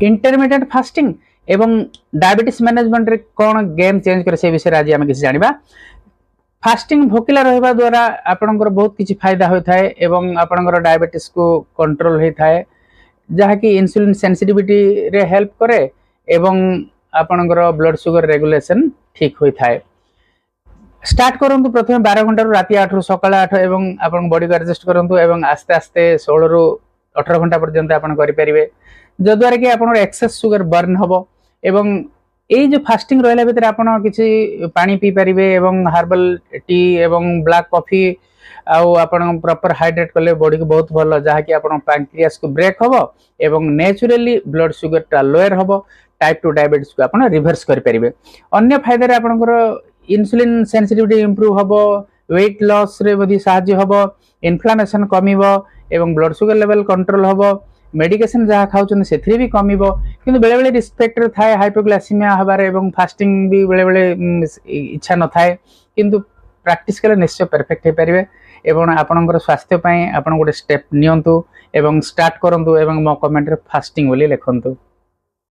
Intermediate fasting एवं diabetes management रे कौन गेम चेंज करे से विषय आज आम किसी जाना। फास्टिंग भोकिला रहा द्वारा आपणकर बहुत किसी फायदा होता है एवं आपणकर डायबिटीज को कंट्रोल होता है जहाँकि इंसुलिन सेंसिटिविटी रे हेल्प करे एवं आपणकर ब्लड शुगर रेगुलेशन ठीक होता है। स्टार्ट करंतु प्रथम 12 घंटा राति 8 सकाळ 8 एवं आपण बॉडी को एडजस्ट करंतु एवं आस्ते आस्ते 16 रु 18 घंटा पर्यंत आपण करि परिबे जद्वारा कि आपण एक्सेस शुगर बर्न हबो एवं এই যে ফাস্টিং রহিলা ভিতরে আপন কিছু পানি পি পারিবে এবং হার্বাল টি এবং ব্ল্যাক কফি আউ আপন প্রপার হাইড্রেট কলে বডি को बहुत भलो जहा कि आपन पैंक्रियास को ब्रेक हबो एवं नेचुरली ब्लड शुगर टा लोअर हबो टाइप 2 डायबिटीज को आपन रिवर्स कर परिबे। अन्य फायदा रे आपनकर इंसुलिन सेंसिटिविटी इंप्रूव हबो वेट लॉस रे बधी सहाय्य हबो इन्फ्लेमेशन कमिबो एवं ब्लड शुगर लेवल कंट्रोल हबो मेडिकेशन जहाँ खाऊँ से भी कमिबो किंतु बेले बेले रिस्क थाए हाइपोग्लाइसेमिया हबार एवं फास्टिंग भी बेले बेले इच्छा न थाए किंतु प्रैक्टिस कले निश्चय परफेक्ट हो पारे एवं आपणकर स्वास्थ्य पई आपण गोटे स्टेप नियंतु एवं स्टार्ट करंतु एवं मो कमेंट रे फास्टिंग बोली लिखंतु।